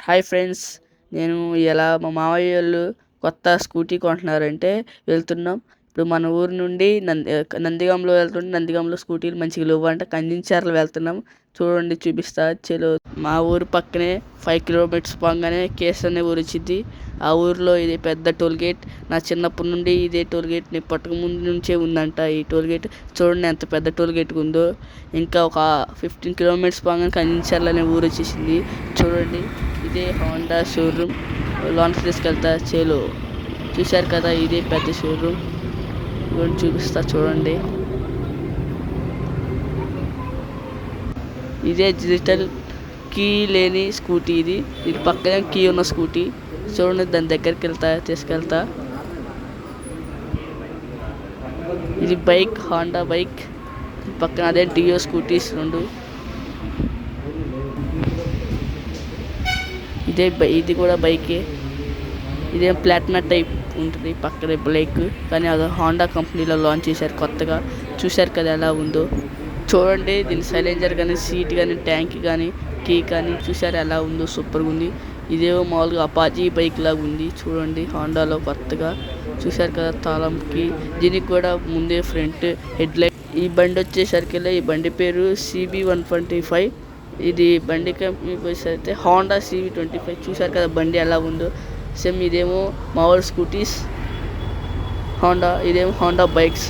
Hi friends, నేను ఇలా మా మామయ్య వాళ్ళు కొత్త స్కూటీ కొంటున్నారంటే వెళ్తున్నాం. ఇప్పుడు మన ఊరు నుండి నందిగాంలో వెళ్తుంటే నందిగాంలో స్కూటీలు మంచిగా లేవు అంటే కందించర్ల వెళ్తున్నాం. చూడండి, చూపిస్తా. చలో, మా ఊరు పక్కనే 5 కిలోమీటర్స్ పోగానే కేస్ అనే ఊరు వచ్చింది. ఆ ఊరిలో ఇది పెద్ద టోల్ గేట్. నా చిన్నప్పటి నుండి ఇదే టోల్ గేట్, నేను పుట్టక ముందు నుంచే ఉందంట ఈ టోల్ గేట్. చూడండి ఎంత పెద్ద టోల్ గేట్ ఉందో. ఇంకా ఒక 15 కిలోమీటర్స్ పోగానే కందించర్ల అనే ఊరు వచ్చేసింది. చూడండి, ఇదే హోండా షోరూమ్. లోన్కి తీసుకెళ్తా. చేలో చూశారు కదా, ఇదే పెద్ద షోరూమ్. ఇవన్నీ చూపిస్తా చూడండి. ఇదే డిజిటల్ కీ లేని స్కూటీ. ఇది పక్కనే కీ ఉన్న స్కూటీ. చూడండి, దాని దగ్గరికి తీసుకెళ్తా. ఇది బైక్, హోండా బైక్. పక్కన అదే డియో స్కూటీస్ 2. ఇది కూడా బైకే. ఇదేం ప్లాటినా టైప్ ఉంటుంది పక్కనే బైక్, కానీ అది హోండా కంపెనీలో లాంచ్ చేశారు కొత్తగా. చూశారు కదా ఎలా ఉందో. చూడండి, దీని సైలెంజర్ కానీ, సీట్ కానీ, ట్యాంక్ కానీ, కీ కానీ చూశారు ఎలా ఉందో. సూపర్గా ఉంది. ఇదేమో మామూలుగా అపాచీ బైక్ లాగా ఉంది. చూడండి, హోండాలో కొత్తగా. చూశారు కదా తాళంకి. దీనికి కూడా ముందే ఫ్రంట్ హెడ్ లైట్. ఈ బండి వచ్చేసరికి ఈ బండి పేరు CB125. ఇది బండి కంపెనీ అయితే హోండా CB25. చూశారు కదా బండి ఎలా ఉందో. సేమ్ ఇదేమో మామూలు స్కూటీస్ హోండా, ఇదేమో హోండా బైక్స్.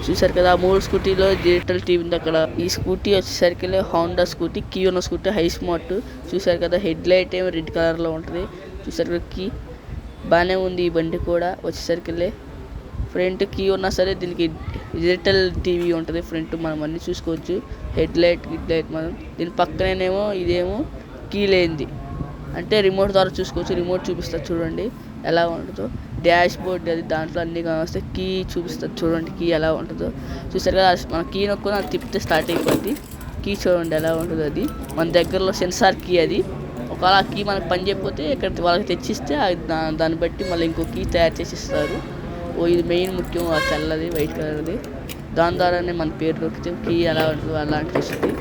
చూశారు కదా, ఆ 3 స్కూటీలో డిజిటల్ టీవీ ఉంది అక్కడ. ఈ స్కూటీ వచ్చేసరికి హోండా స్కూటీ, కీ ఉన్న స్కూటీ, హై స్మార్ట్. చూశారు కదా, హెడ్ లైట్ ఏమో రెడ్ కలర్లో ఉంటుంది. చూశారు కదా, కీ బాగానే ఉంది. ఈ బండి కూడా వచ్చేసరికి ఫ్రంట్ కీ ఉన్నా సరే దీనికి డిజిటల్ టీవీ ఉంటుంది ఫ్రంట్. మనం అన్నీ చూసుకోవచ్చు. హెడ్ లైట్ మనం. దీని పక్కనేమో ఇదేమో కీ లేనిది, అంటే రిమోట్ ద్వారా చూసుకోవచ్చు. రిమోట్ చూపిస్తా చూడండి ఎలా ఉంటుందో. డాష్ బోర్డ్ అది, దాంట్లో అన్నీ కావస్తే కీ చూపిస్తుంది. చూడండి కీ ఎలా ఉంటుందో. చూసారు కదా, మన కీ నొక్కుని అది తిప్పితే స్టార్ట్ అయిపోద్ది. కీ చూడండి ఎలా ఉంటుందో. అది మన దగ్గరలో సెన్సార్ కీ. అది ఒకవేళ ఆ కీ మనకు పని చేయకపోతే ఇక్కడ వాళ్ళకి తెచ్చిస్తే దాన్ని బట్టి మళ్ళీ ఇంకో కీ తయారు చేసి ఇస్తారు. ఇది మెయిన్ ముఖ్యం, ఆ తెల్లది వైట్ కలర్ది. దాని ద్వారానే మన పేరు నొక్కితే కీ ఎలా ఉంటుందో అలాంటి వస్తుంది.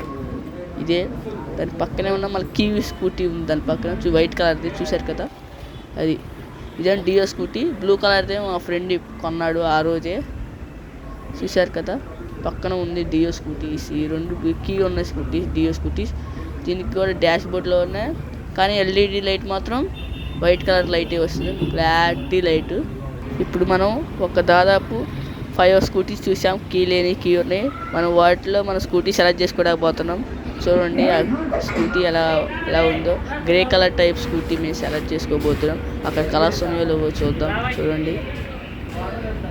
ఇదే దాని పక్కనే ఉన్న మళ్ళీ కీ స్కూటీ ఉంది దాని పక్కన, వైట్ కలర్ది. చూశారు కదా, అది ఇదే డియో స్కూటీ. బ్లూ కలర్దే మా ఫ్రెండ్ కొన్నాడు ఆ రోజే. చూశారు కదా, పక్కన ఉంది డియో స్కూటీస్. ఈ 2 కీ ఉన్న స్కూటీస్, డియో స్కూటీస్. దీనికి కూడా డాష్ బోర్డ్లో ఉన్నాయి, కానీ LED లైట్ మాత్రం వైట్ కలర్ లైటే వస్తుంది, క్లారిటీ లైట్. ఇప్పుడు మనం ఒక దాదాపు 5 స్కూటీస్ చూసాం, కీ లేని, కీ ఉన్నాయి. మనం వాటిలో మన స్కూటీ సెలెక్ట్ చేసుకోలేకపోతున్నాం. చూడండి ఆ స్కూటీ ఎలా ఉందో. గ్రే కలర్ టైప్ స్కూటీ మేము సెలెక్ట్ చేసుకోబోతున్నాం. అక్కడ కలర్స్ ఉన్నాయో లేవో చూద్దాం. చూడండి,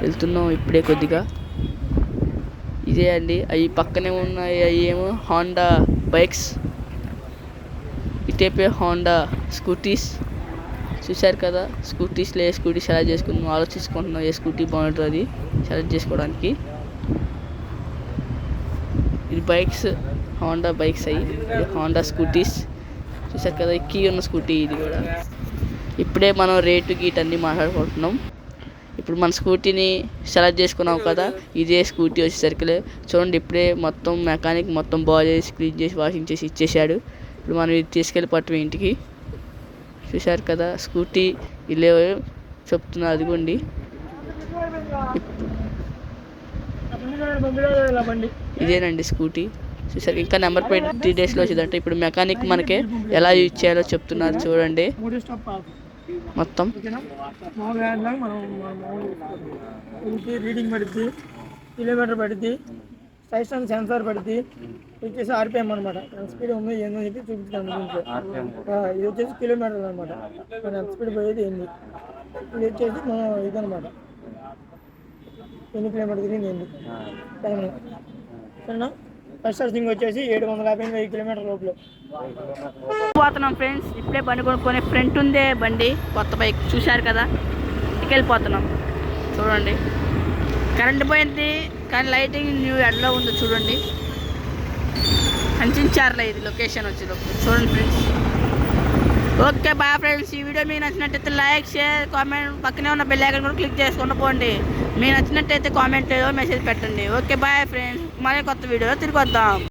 వెళ్తున్నాం ఇప్పుడే కొద్దిగా. ఇదే అండి, అవి పక్కనే ఉన్నాయి. అవి ఏమో హోండా బైక్స్, ఇటేపే హోండా స్కూటీస్. చూశారు కదా, స్కూటీస్లో ఏ స్కూటీ సెలెక్ట్ చేసుకుందాం ఆలోచించుకుంటున్నాం. ఏ స్కూటీ బాగుంటుంది సెలెక్ట్ చేసుకోవడానికి. ఇది బైక్స్, హోండా బైక్స్. ఇది హోండా స్కూటీస్. చూసారు కదా, కీ ఉన్న స్కూటీ ఇది కూడా. ఇప్పుడే మనం రేటు గీట్ అన్నీ మాట్లాడుకుంటున్నాం. ఇప్పుడు మన స్కూటీని సెలెక్ట్ చేసుకున్నాం కదా, ఇదే స్కూటీ వచ్చేసరికి చూడండి, ఇప్పుడే మొత్తం మెకానిక్ మొత్తం బాగా చేసి, క్లీన్ చేసి, వాషింగ్ చేసి ఇచ్చేసాడు. ఇప్పుడు మనం ఇది తీసుకెళ్ళిపోవటం ఇంటికి. చూశారు కదా స్కూటీ ఇలా చెప్తున్నా, అదిగోండి. ఇదేనండి స్కూటీ. చూసారు, ఇంకా నెంబర్ ప్లేట్ 3 డేస్లో వచ్చిందంటే. ఇప్పుడు మెకానిక్ మనకి ఎలా యూజ్ చేయాలో చెప్తున్నారు చూడండి. మొత్తం రీడింగ్ పడుద్ది, కిలోమీటర్ పడుద్ది, స్టేషన్ సెన్సార్ పడుద్ది. వచ్చేసి RPM అనమాట. ఎంత స్పీడ్ ఉంది ఏందని చెప్పి చూపించాను. ఇది వచ్చేసి కిలోమీటర్లు అనమాట, మన ఎంత స్పీడ్ పోయేది ఏంది. ఇది వచ్చేసి మనం ఇదనమాట, ఎన్ని కిలోమీటర్ తిరిగింది ఏంది టైం. సరేనా, ఫస్ట్ ఛార్జింగ్ వచ్చేసి 750 కిలోమీటర్ లోపల పోతున్నాం ఫ్రెండ్స్. ఇప్పుడే బండి కొనుక్కొని ఫ్రంట్ ఉందే బండి, కొత్త బైక్. చూశారు కదా, ఇంటికి వెళ్ళిపోతున్నాం. చూడండి, కరెంట్ పోయింది కానీ లైటింగ్ న్యూ ఎడ్లో ఉందో చూడండి. అందించారులే ఇది లొకేషన్ వచ్చి చూడండి ఫ్రెండ్స్. Okay bye friends. ఈ వీడియో మీకు నచ్చినట్టయితే లైక్, షేర్, కామెంట్, పక్కనే ఉన్న బెల్ ఐకాన్ కూడా క్లిక్ చేసుకుని పోండి. మీకు నచ్చినట్టయితే కామెంట్ మెసేజ్ పెట్టండి. ఓకే బాయ్ ఫ్రెండ్స్, మళ్ళీ కొత్త వీడియోలో తిరిగి వద్దాం.